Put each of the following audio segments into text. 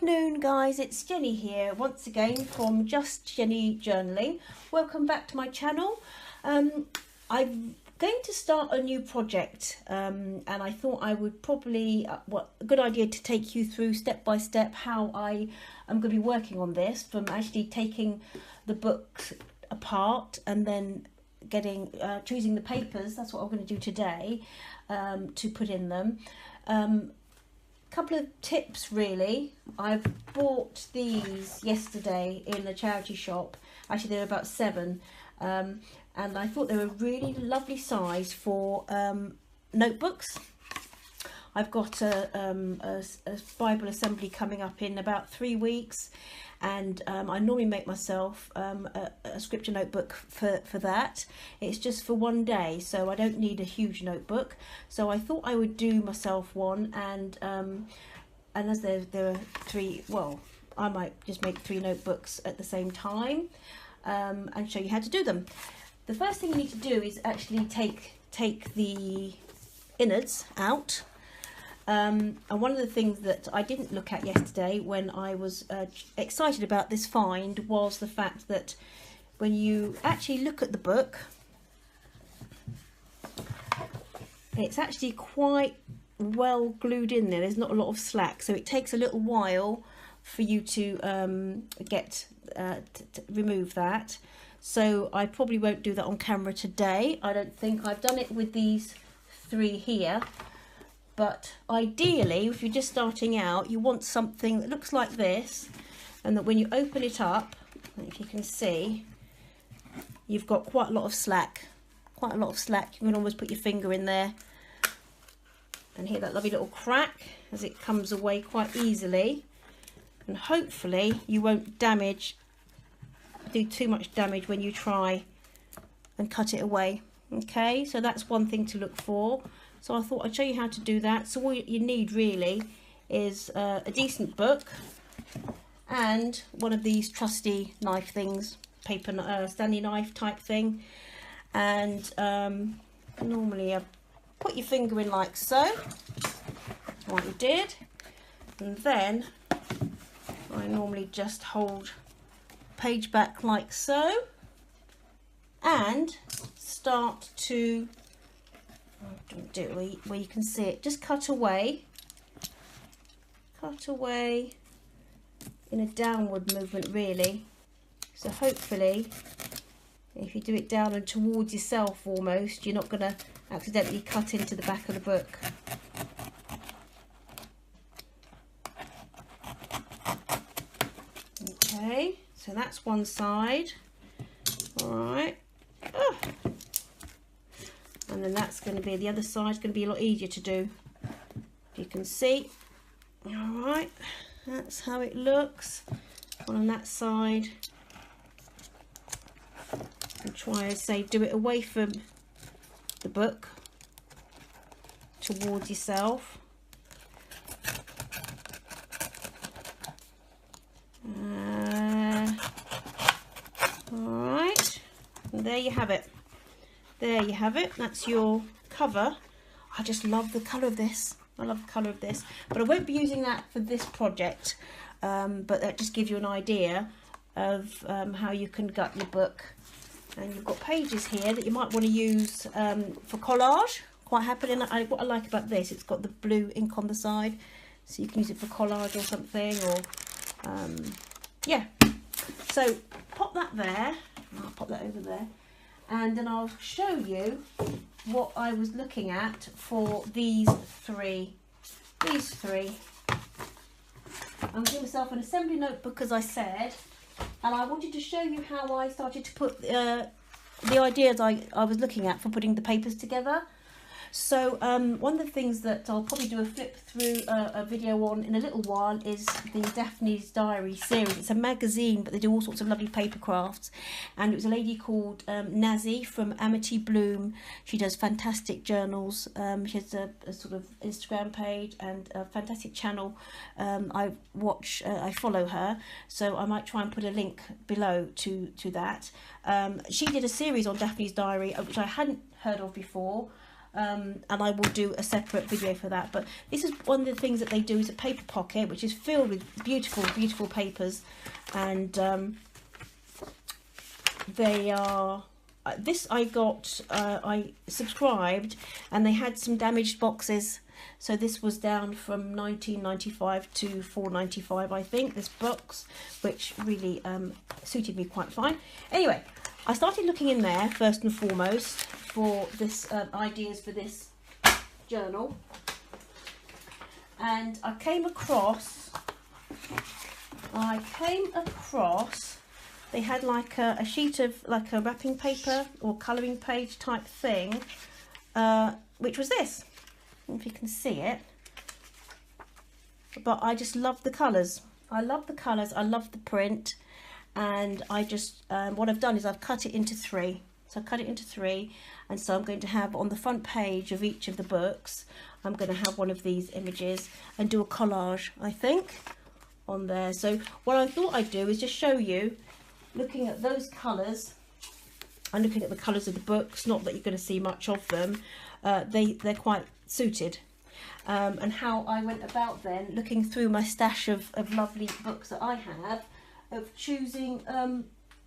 afternoon, guys. It's Jenny here once again from Just Jenny Journaling. Welcome back to my channel. I'm going to start a new project and I thought I would probably a good idea to take you through step by step how I am going to be working on this, from actually taking the books apart and then choosing the papers. That's what I'm going to do today, to put in them. Couple of tips really. I've bought these yesterday in a charity shop. Actually, they were about 7, and I thought they were really lovely size for notebooks. I've got a Bible assembly coming up in about 3 weeks, and I normally make myself a scripture notebook for that. It's just for one day, so I don't need a huge notebook. So I thought I would do myself one, and as there are 3, well, I might just make 3 notebooks at the same time, and show you how to do them. The first thing you need to do is actually take the innards out. And one of the things that I didn't look at yesterday when I was excited about this find was the fact that when you actually look at the book, it's actually quite well glued in there. There's not a lot of slack, so it takes a little while for you to remove that. So I probably won't do that on camera today. I don't think. I've done it with these 3 here. But ideally, if you're just starting out, you want something that looks like this, and that when you open it up, if you can see, you've got quite a lot of slack. Quite a lot of slack. You can almost put your finger in there and hear that lovely little crack as it comes away quite easily. And hopefully you won't do too much damage when you try and cut it away. Okay, so that's one thing to look for. So I thought I'd show you how to do that. So all you need really is a decent book and one of these trusty knife things, paper Stanley knife type thing. And normally I put your finger in like so, what you did, and then I normally just hold page back like so and start to do it where you can see it. Just cut away in a downward movement really. So hopefully if you do it down and towards yourself almost, you're not going to accidentally cut into the back of the book. Okay, so that's one side. All right. Oh. And then that's going to be, the other side's going to be a lot easier to do. You can see. All right, that's how it looks. One on that side. And try and say, do it away from the book, towards yourself. All right, and there you have it. There you have it. That's your cover. I just love the colour of this. I love the colour of this. But I won't be using that for this project. But that just gives you an idea of how you can gut your book. And you've got pages here that you might want to use for collage. Quite happily. What I like about this, it's got the blue ink on the side. So you can use it for collage or something. Or yeah. So pop that there. I'll pop that over there. And then I'll show you what I was looking at for these 3. These 3. I'm giving myself an assembly notebook, as I said, and I wanted to show you how I started to put the ideas I was looking at for putting the papers together. So one of the things that I'll probably do a flip through a video on in a little while is the Daphnes diary series. It's a magazine, but they do all sorts of lovely paper crafts. And it was a lady called Nazy from Amity Bloom. She does fantastic journals. She has a sort of Instagram page and a fantastic channel. I follow her, so I might try and put a link below to that. She did a series on Daphnes diary, which I hadn't heard of before. and I will do a separate video for that. But this is one of the things that they do, is a paper pocket which is filled with beautiful papers, and they are this I got, I subscribed, and they had some damaged boxes, so this was down from £19.95 to £4.95, I think, this box, which really suited me quite fine. Anyway, I started looking in there first and foremost for this ideas for this journal, and I came across they had like a sheet of like a wrapping paper or colouring page type thing, which was this. I don't know if you can see it, but I just love the colours. I love the colours, I love the print, and I just, what I've done is I've cut it into three. So I cut it into three, and so I'm going to have on the front page of each of the books, I'm going to have one of these images and do a collage, I think, on there. So what I thought I'd do is just show you, looking at those colours and looking at the colours of the books, not that you're going to see much of them, they're quite suited, and how I went about then looking through my stash of lovely books that I have, of choosing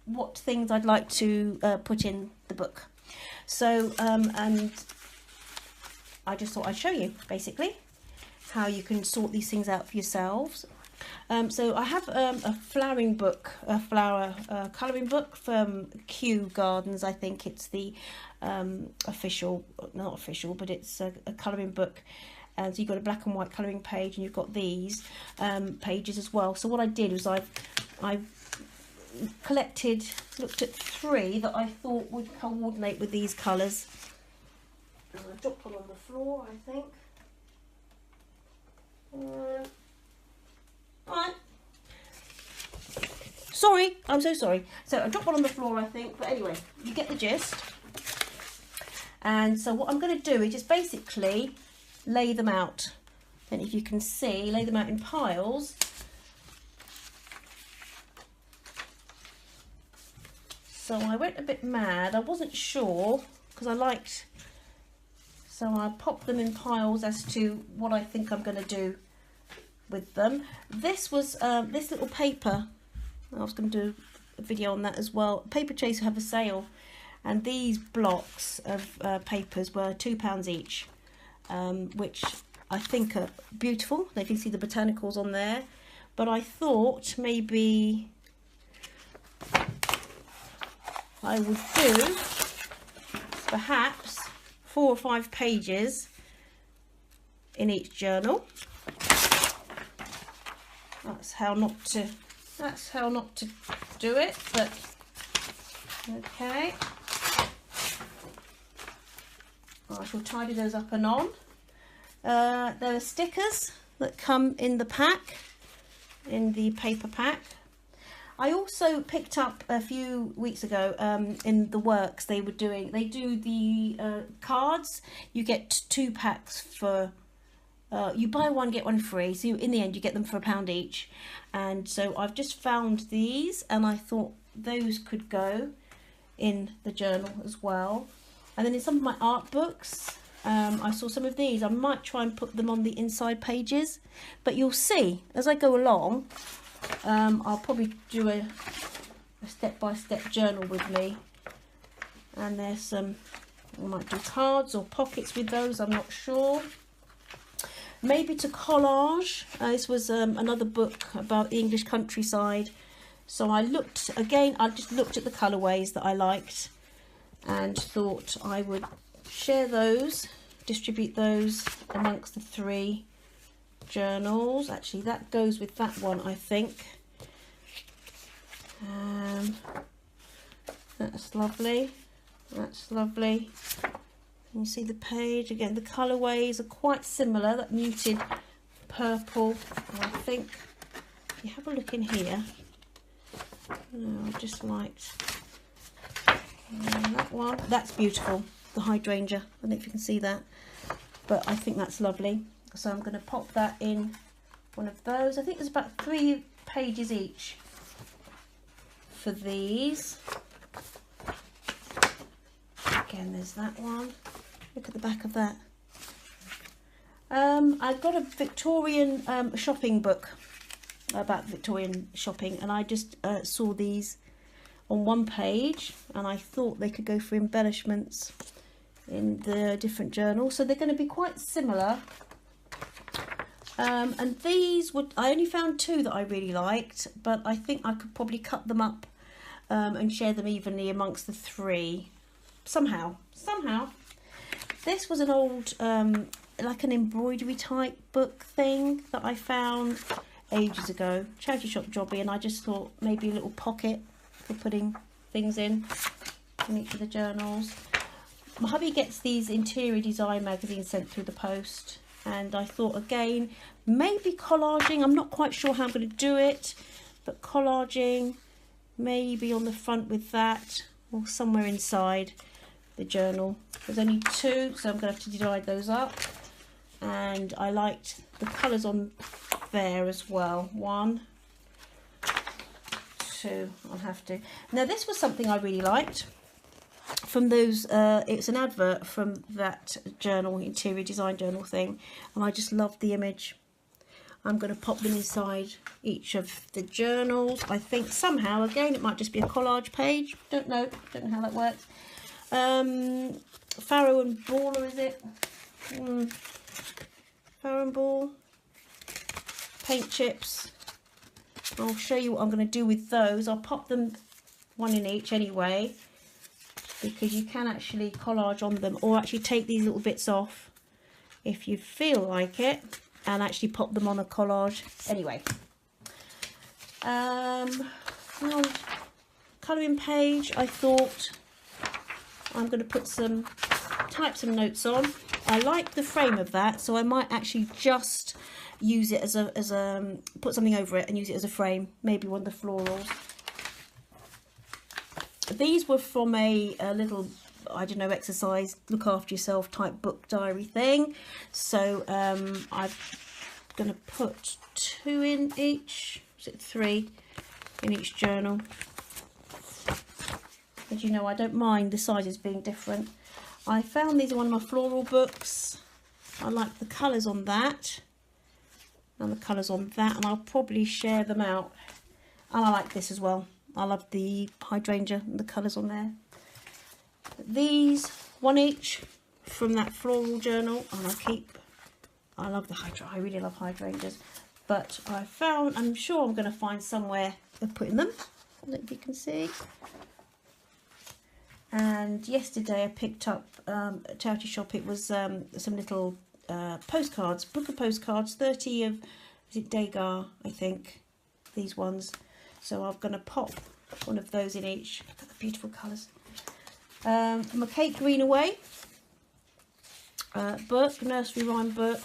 what things I'd like to put in the book. So and I just thought I'd show you basically how you can sort these things out for yourselves. So I have a flowering book, a flower colouring book from Kew Gardens. I think it's the official, not official, but it's a colouring book. And so you've got a black and white colouring page, and you've got these pages as well. So what I did was I've looked at three that I thought would coordinate with these colours. And I dropped one on the floor, I think. Right. Sorry, I'm so sorry. So I dropped one on the floor, I think, but anyway, you get the gist. And so what I'm going to do is just basically lay them out. Then if you can see, lay them out in piles. So I went a bit mad. I wasn't sure because I liked, so I popped them in piles as to what I think I'm going to do with them. This was this little paper, I was going to do a video on that as well. Paper Chase have a sale, and these blocks of papers were £2 each, which I think are beautiful. You can see the botanicals on there, but I thought maybe I would do perhaps 4 or 5 pages in each journal. That's how not to do it, but okay. I shall tidy those up and on. There are stickers that come in the pack, in the paper pack. I also picked up a few weeks ago in the works, they do the cards. You get 2 packs for, you buy one get one free, so in the end you get them for £1 each. And so I've just found these, and I thought those could go in the journal as well. And then in some of my art books, I saw some of these. I might try and put them on the inside pages, but you'll see as I go along. I'll probably do a step-by-step journal with me, and there's some, I might do cards or pockets with those, I'm not sure. Maybe to collage. This was another book about the English countryside, so I looked again, I just looked at the colourways that I liked and thought I would share those, distribute those amongst the 3 journals. Actually, that goes with that one, I think. That's lovely. That's lovely. You see the page again. The colourways are quite similar. That muted purple, I think. If you have a look in here, I just liked that one. That's beautiful. The hydrangea. I don't know if you can see that, but I think that's lovely. So I'm going to pop that in one of those. I think there's about 3 pages each for these. Again, there's that one. Look at the back of that. I got a Victorian shopping book about Victorian shopping, and I just saw these on one page, and I thought they could go for embellishments in the different journals. So they're going to be quite similar. And these would, I only found 2 that I really liked, but I think I could probably cut them up and share them evenly amongst the 3 somehow. This was an old like an embroidery type book thing that I found ages ago, charity shop jobby, and I just thought maybe a little pocket for putting things in each of the journals. My hubby gets these interior design magazines sent through the post, and I thought again maybe collaging. I'm not quite sure how I'm going to do it, but collaging maybe on the front with that, or somewhere inside the journal. There's only 2, so I'm going to have to divide those up, and I liked the colours on there as well. 1, 2, I'll have to. Now this was something I really liked from those, it's an advert from that journal, interior design journal thing, and I just loved the image. I'm going to pop them inside each of the journals. I think somehow, again, it might just be a collage page. Don't know how that works. Farrow and Ball, or is it? Farrow and Ball. Paint chips. I'll show you what I'm going to do with those. I'll pop them 1 in each anyway, because you can actually collage on them, or actually take these little bits off if you feel like it, and actually pop them on a collage anyway. Colouring page, I thought I'm going to type some notes on. I like the frame of that, so I might actually just use it as a put something over it and use it as a frame, maybe one of the florals. These were from a little, I don't know, exercise, look after yourself type book diary thing. So I'm going to put 2 in each, is it 3 in each journal? As you know, I don't mind the sizes being different. I found these in one of my floral books. I like the colours on that and the colours on that, and I'll probably share them out. And I like this as well. I love the hydrangea and the colours on there. These 1 each from that floral journal, and I love the hydrangea. I really love hydrangeas, but I'm sure I'm going to find somewhere of putting them. I don't know if you can see. And yesterday I picked up at a charity shop. It was some little postcards, book of postcards, 30 of, is it Degas, I think, these ones. So I'm going to pop 1 of those in each. Look at the beautiful colours. From a Kate Greenaway book, nursery rhyme book.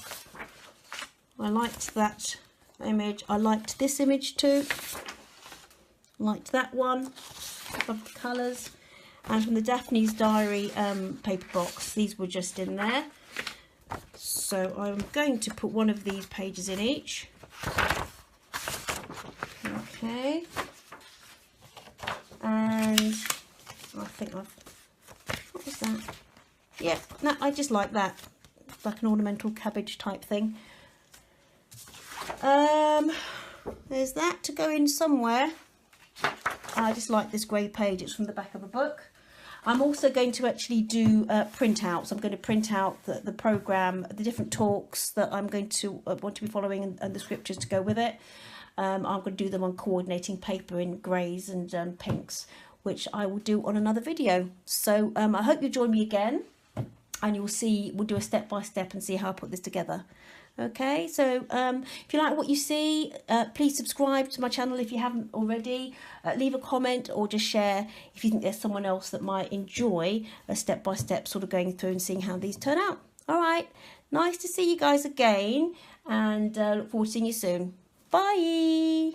I liked that image. I liked this image too. Liked that one. Love the colours. And from the Daphnes diary paper box, these were just in there. So I'm going to put 1 of these pages in each. Okay. And I think what was that? Yeah, no, I just like that. Like an ornamental cabbage type thing. There's that to go in somewhere. I just like this grey page. It's from the back of a book. I'm also going to actually do printouts. I'm going to print out the programme, the different talks that I'm going to want to be following, and the scriptures to go with it. I'm going to do them on coordinating paper in greys and pinks, which I will do on another video. So I hope you'll join me again, and you'll see, we'll do a step-by-step and see how I put this together. Okay, so if you like what you see, please subscribe to my channel if you haven't already. Leave a comment, or just share if you think there's someone else that might enjoy a step-by-step sort of going through and seeing how these turn out. All right, nice to see you guys again, and look forward to seeing you soon. Bye.